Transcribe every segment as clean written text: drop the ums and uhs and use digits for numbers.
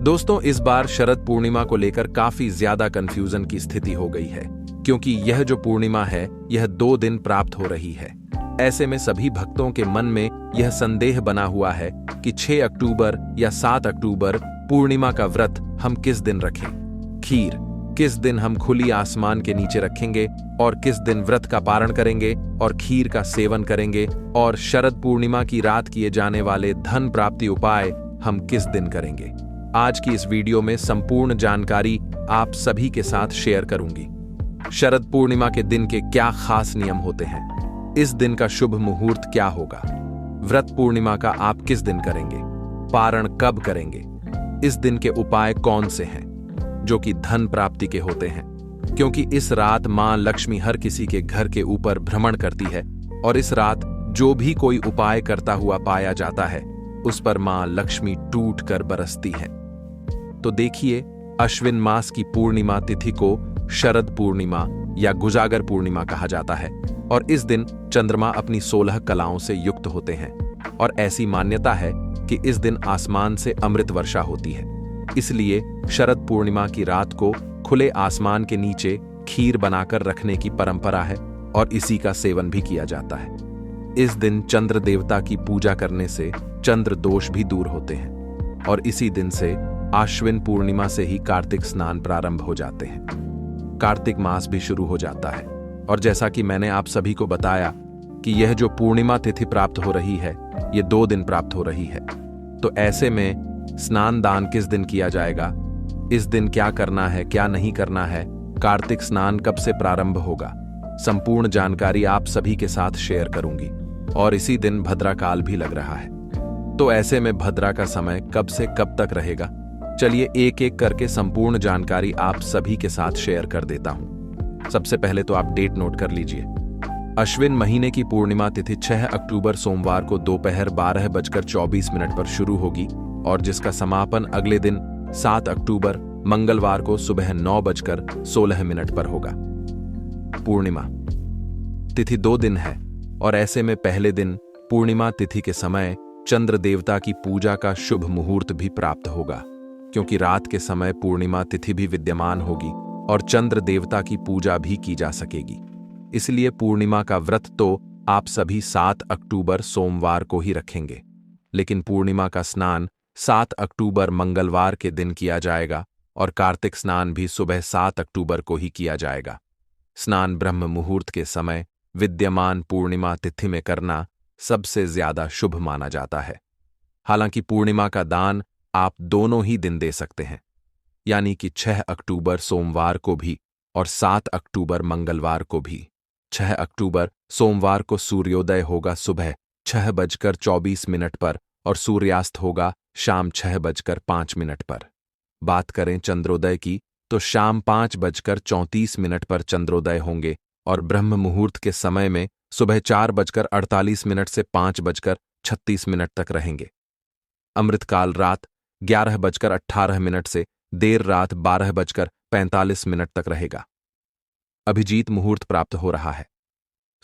दोस्तों, इस बार शरद पूर्णिमा को लेकर काफी ज्यादा कंफ्यूजन की स्थिति हो गई है, क्योंकि यह जो पूर्णिमा है यह 2 दिन प्राप्त हो रही है। ऐसे में सभी भक्तों के मन में यह संदेह बना हुआ है कि 6 अक्टूबर या 7 अक्टूबर पूर्णिमा का व्रत हम किस दिन रखें। खीर किस दिन हम खुली आसमान के नीचे रखेंगे और किस दिन व्रत का पारण करेंगे और खीर का सेवन करेंगे, और शरद पूर्णिमा की रात किए जाने वाले धन प्राप्ति उपाय हम किस दिन करेंगे। आज की इस वीडियो में संपूर्ण जानकारी आप सभी के साथ शेयर करूंगी। शरद पूर्णिमा के दिन के क्या खास नियम होते हैं, इस दिन का शुभ मुहूर्त क्या होगा, व्रत पूर्णिमा का आप किस दिन करेंगे, पारण कब करेंगे, इस दिन के उपाय कौन से हैं जो कि धन प्राप्ति के होते हैं, क्योंकि इस रात मां लक्ष्मी हर किसी के घर के ऊपर भ्रमण करती है और इस रात जो भी कोई उपाय करता हुआ पाया जाता है उस पर मां लक्ष्मी टूट कर बरसती है। तो देखिए, अश्विन मास की पूर्णिमा तिथि को शरद पूर्णिमा या गुजागर पूर्णिमा कहा जाता है और इस दिन चंद्रमा अपनी 16 कलाओं से युक्त होते हैं और ऐसी मान्यता है कि इस दिन आसमान से अमृत वर्षा होती है। इसलिए शरद पूर्णिमा की रात को खुले आसमान के नीचे खीर बनाकर रखने की परंपरा है और इसी का सेवन भी किया जाता है। इस दिन चंद्र देवता की पूजा करने से चंद्र दोष भी दूर होते हैं और इसी दिन से आश्विन पूर्णिमा से ही कार्तिक स्नान प्रारंभ हो जाते हैं। कार्तिक मास भी शुरू हो जाता है और जैसा कि मैंने आप सभी को बताया कि यह जो पूर्णिमा तिथि प्राप्त हो रही है ये 2 दिन प्राप्त हो रही है, तो ऐसे में स्नान दान किस दिन किया जाएगा, इस दिन क्या करना है क्या नहीं करना है, कार्तिक स्नान कब से प्रारंभ होगा, संपूर्ण जानकारी आप सभी के साथ शेयर करूंगी। और इसी दिन भद्रा काल भी लग रहा है, तो ऐसे में भद्रा का समय कब से कब तक रहेगा, चलिए एक एक करके संपूर्ण जानकारी आप सभी के साथ शेयर कर देता हूं। सबसे पहले तो आप डेट नोट कर लीजिए। अश्विन महीने की पूर्णिमा तिथि 6 अक्टूबर सोमवार को दोपहर 12:24 पर शुरू होगी और जिसका समापन अगले दिन 7 अक्टूबर मंगलवार को सुबह 9:16 पर होगा। पूर्णिमा तिथि 2 दिन है और ऐसे में पहले दिन पूर्णिमा तिथि के समय चंद्र देवता की पूजा का शुभ मुहूर्त भी प्राप्त होगा, क्योंकि रात के समय पूर्णिमा तिथि भी विद्यमान होगी और चंद्र देवता की पूजा भी की जा सकेगी। इसलिए पूर्णिमा का व्रत तो आप सभी 7 अक्टूबर सोमवार को ही रखेंगे, लेकिन पूर्णिमा का स्नान 7 अक्टूबर मंगलवार के दिन किया जाएगा और कार्तिक स्नान भी सुबह 7 अक्टूबर को ही किया जाएगा। स्नान ब्रह्म मुहूर्त के समय विद्यमान पूर्णिमा तिथि में करना सबसे ज्यादा शुभ माना जाता है। हालांकि पूर्णिमा का दान आप दोनों ही दिन दे सकते हैं, यानी कि 6 अक्टूबर सोमवार को भी और 7 अक्टूबर मंगलवार को भी। 6 अक्टूबर सोमवार को सूर्योदय होगा सुबह 6:24 पर और सूर्यास्त होगा शाम 6:05 पर। बात करें चंद्रोदय की तो शाम 5:34 पर चंद्रोदय होंगे और ब्रह्म मुहूर्त के समय में सुबह 4:48 से 5:36 तक रहेंगे। अमृतकाल रात 11:18 से देर रात 12:45 तक रहेगा। अभिजीत मुहूर्त प्राप्त हो रहा है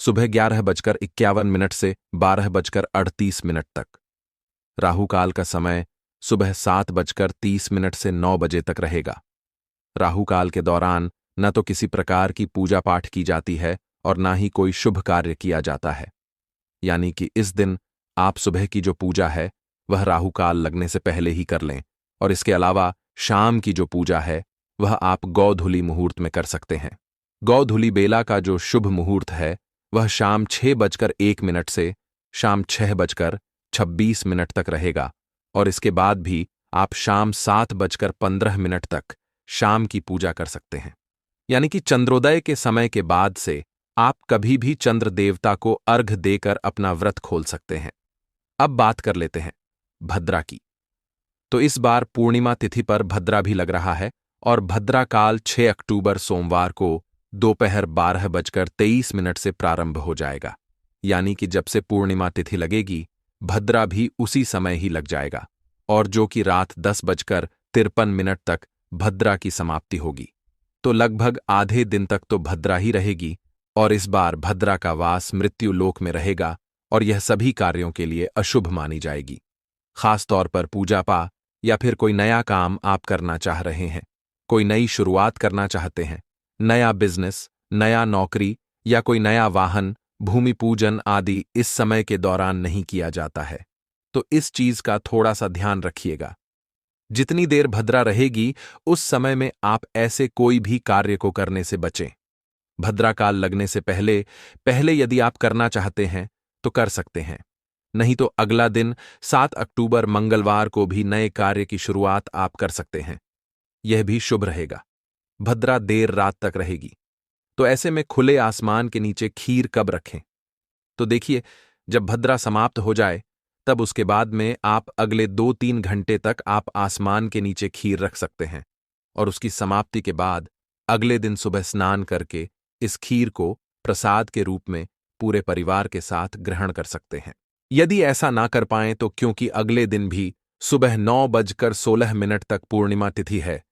सुबह 11:51 से 12:38 तक। राहु काल का समय सुबह 7:30 से 9 बजे तक रहेगा। राहु काल के दौरान न तो किसी प्रकार की पूजा पाठ की जाती है और ना ही कोई शुभ कार्य किया जाता है, यानी कि इस दिन आप सुबह की जो पूजा है वह राहु काल लगने से पहले ही कर लें और इसके अलावा शाम की जो पूजा है वह आप गौधुली मुहूर्त में कर सकते हैं। गौधुली बेला का जो शुभ मुहूर्त है वह शाम 6:01 से शाम 6:26 तक रहेगा और इसके बाद भी आप शाम 7:15 तक शाम की पूजा कर सकते हैं, यानी कि चंद्रोदय के समय के बाद से आप कभी भी चंद्र देवता को अर्घ देकर अपना व्रत खोल सकते हैं। अब बात कर लेते हैं भद्रा की। तो इस बार पूर्णिमा तिथि पर भद्रा भी लग रहा है और भद्रा काल 6 अक्टूबर सोमवार को दोपहर 12:23 से प्रारंभ हो जाएगा, यानी कि जब से पूर्णिमा तिथि लगेगी भद्रा भी उसी समय ही लग जाएगा और जो कि रात 10:53 तक भद्रा की समाप्ति होगी। तो लगभग आधे दिन तक तो भद्रा ही रहेगी और इस बार भद्रा का वास मृत्यु लोक में रहेगा और यह सभी कार्यों के लिए अशुभ मानी जाएगी। खास तौर पर पूजा पाठ या फिर कोई नया काम आप करना चाह रहे हैं, कोई नई शुरुआत करना चाहते हैं, नया बिजनेस, नया नौकरी या कोई नया वाहन, भूमि पूजन आदि इस समय के दौरान नहीं किया जाता है। तो इस चीज का थोड़ा सा ध्यान रखिएगा। जितनी देर भद्रा रहेगी उस समय में आप ऐसे कोई भी कार्य को करने से बचें। भद्रा काल लगने से पहले पहले यदि आप करना चाहते हैं तो कर सकते हैं, नहीं तो अगला दिन 7 अक्टूबर मंगलवार को भी नए कार्य की शुरुआत आप कर सकते हैं। यह भी शुभ रहेगा। भद्रा देर रात तक रहेगी, तो ऐसे में खुले आसमान के नीचे खीर कब रखें? तो देखिए, जब भद्रा समाप्त हो जाए तब उसके बाद में आप अगले 2-3 घंटे तक आप आसमान के नीचे खीर रख सकते हैं और उसकी समाप्ति के बाद अगले दिन सुबह स्नान करके इस खीर को प्रसाद के रूप में पूरे परिवार के साथ ग्रहण कर सकते हैं। यदि ऐसा ना कर पाएं तो क्योंकि अगले दिन भी सुबह 9:16 तक पूर्णिमा तिथि है,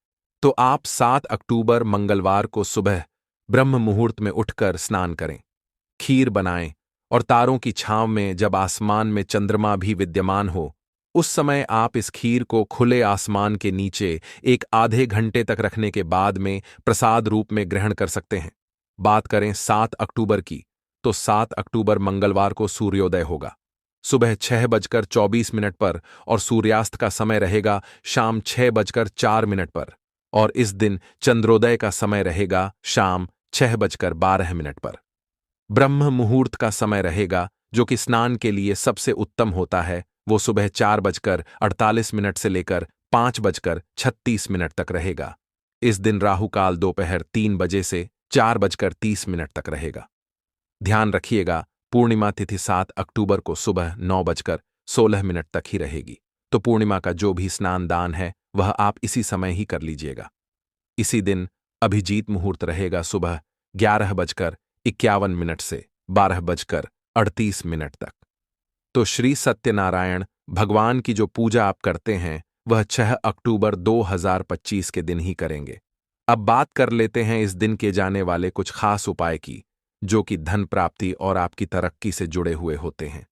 तो आप 7 अक्टूबर मंगलवार को सुबह ब्रह्म मुहूर्त में उठकर स्नान करें, खीर बनाएं और तारों की छांव में जब आसमान में चंद्रमा भी विद्यमान हो, उस समय आप इस खीर को खुले आसमान के नीचे एक आधे घंटे तक रखने के बाद में प्रसाद रूप में ग्रहण कर सकते हैं। बात करें 7 अक्टूबर की, तो 7 अक्टूबर मंगलवार को सूर्योदय होगा सुबह 6:24 पर और सूर्यास्त का समय रहेगा शाम 6:04 पर और इस दिन चंद्रोदय का समय रहेगा शाम 6:12 पर। ब्रह्म मुहूर्त का समय रहेगा जो कि स्नान के लिए सबसे उत्तम होता है, वो सुबह 4:48 से लेकर 5:36 तक रहेगा। इस दिन राहुकाल दोपहर 3 बजे से 4:30 तक रहेगा। ध्यान रखिएगा, पूर्णिमा तिथि 7 अक्टूबर को सुबह 9:16 तक ही रहेगी, तो पूर्णिमा का जो भी स्नान दान है वह आप इसी समय ही कर लीजिएगा। इसी दिन अभिजीत मुहूर्त रहेगा सुबह 11:51 से 12:38 तक। तो श्री सत्यनारायण भगवान की जो पूजा आप करते हैं वह 6 अक्टूबर 2025 के दिन ही करेंगे। अब बात कर लेते हैं इस दिन के जाने वाले कुछ खास उपाय की, जो कि धन प्राप्ति और आपकी तरक्की से जुड़े हुए होते हैं।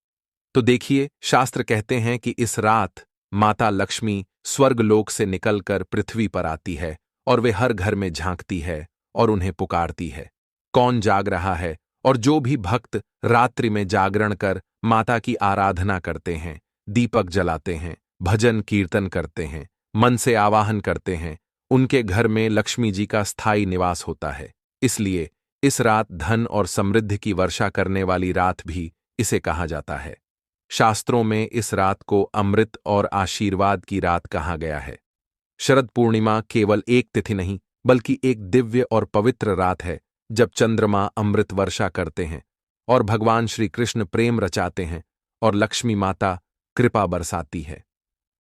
तो देखिए, शास्त्र कहते हैं कि इस रात माता लक्ष्मी स्वर्गलोक से निकलकर पृथ्वी पर आती है और वे हर घर में झांकती है और उन्हें पुकारती है, कौन जाग रहा है। और जो भी भक्त रात्रि में जागरण कर माता की आराधना करते हैं, दीपक जलाते हैं, भजन कीर्तन करते हैं, मन से आवाहन करते हैं, उनके घर में लक्ष्मी जी का स्थायी निवास होता है। इसलिए इस रात धन और समृद्धि की वर्षा करने वाली रात भी इसे कहा जाता है। शास्त्रों में इस रात को अमृत और आशीर्वाद की रात कहा गया है। शरद पूर्णिमा केवल एक तिथि नहीं बल्कि एक दिव्य और पवित्र रात है, जब चंद्रमा अमृत वर्षा करते हैं और भगवान श्री कृष्ण प्रेम रचाते हैं और लक्ष्मी माता कृपा बरसाती है।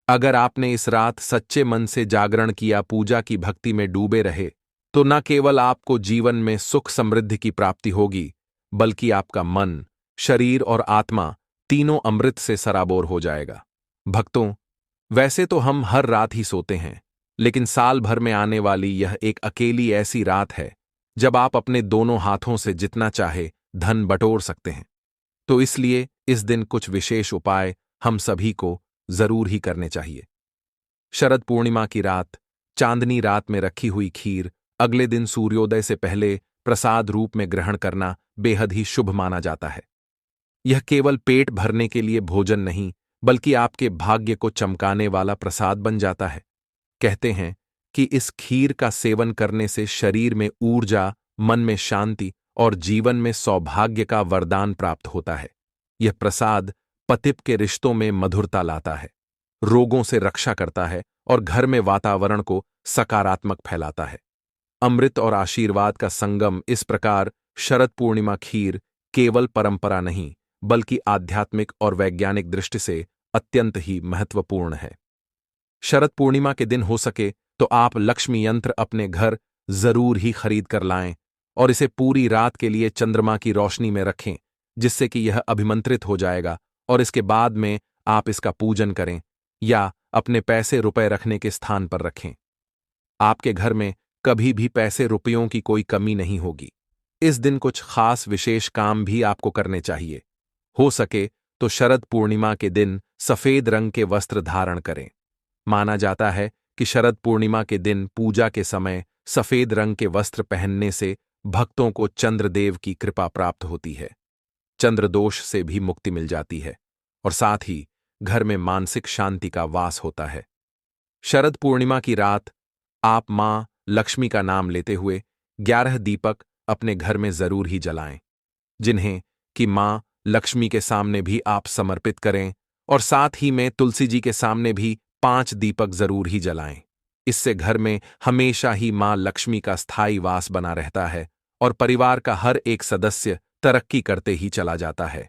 अगर आपने इस रात सच्चे मन से जागरण किया, पूजा की भक्ति में डूबे रहे, तो न केवल आपको जीवन में सुख समृद्धि की प्राप्ति होगी, बल्कि आपका मन, शरीर और आत्मा तीनों अमृत से सराबोर हो जाएगा। भक्तों, वैसे तो हम हर रात ही सोते हैं, लेकिन साल भर में आने वाली यह एक अकेली ऐसी रात है जब आप अपने दोनों हाथों से जितना चाहे धन बटोर सकते हैं। तो इसलिए इस दिन कुछ विशेष उपाय हम सभी को जरूर ही करने चाहिए। शरद पूर्णिमा की रात, चांदनी रात में रखी हुई खीर अगले दिन सूर्योदय से पहले प्रसाद रूप में ग्रहण करना बेहद ही शुभ माना जाता है। यह केवल पेट भरने के लिए भोजन नहीं, बल्कि आपके भाग्य को चमकाने वाला प्रसाद बन जाता है। कहते हैं कि इस खीर का सेवन करने से शरीर में ऊर्जा, मन में शांति और जीवन में सौभाग्य का वरदान प्राप्त होता है। यह प्रसाद पतिप के रिश्तों में मधुरता लाता है, रोगों से रक्षा करता है और घर में वातावरण को सकारात्मक फैलाता है। अमृत और आशीर्वाद का संगम इस प्रकार शरद पूर्णिमा खीर केवल परंपरा नहीं, बल्कि आध्यात्मिक और वैज्ञानिक दृष्टि से अत्यंत ही महत्वपूर्ण है। शरद पूर्णिमा के दिन हो सके तो आप लक्ष्मी यंत्र अपने घर जरूर ही खरीद कर लाएं और इसे पूरी रात के लिए चंद्रमा की रोशनी में रखें, जिससे कि यह अभिमंत्रित हो जाएगा और इसके बाद में आप इसका पूजन करें या अपने पैसे रुपए रखने के स्थान पर रखें। आपके घर में कभी भी पैसे रुपयों की कोई कमी नहीं होगी। इस दिन कुछ खास विशेष काम भी आपको करने चाहिए। हो सके तो शरद पूर्णिमा के दिन सफेद रंग के वस्त्र धारण करें। माना जाता है कि शरद पूर्णिमा के दिन पूजा के समय सफेद रंग के वस्त्र पहनने से भक्तों को चंद्रदेव की कृपा प्राप्त होती है, चंद्रदोष से भी मुक्ति मिल जाती है और साथ ही घर में मानसिक शांति का वास होता है। शरद पूर्णिमा की रात आप मां लक्ष्मी का नाम लेते हुए 11 दीपक अपने घर में जरूर ही जलाएं, जिन्हें कि मां लक्ष्मी के सामने भी आप समर्पित करें और साथ ही में तुलसी जी के सामने भी 5 दीपक जरूर ही जलाएं। इससे घर में हमेशा ही मां लक्ष्मी का स्थायी वास बना रहता है और परिवार का हर एक सदस्य तरक्की करते ही चला जाता है।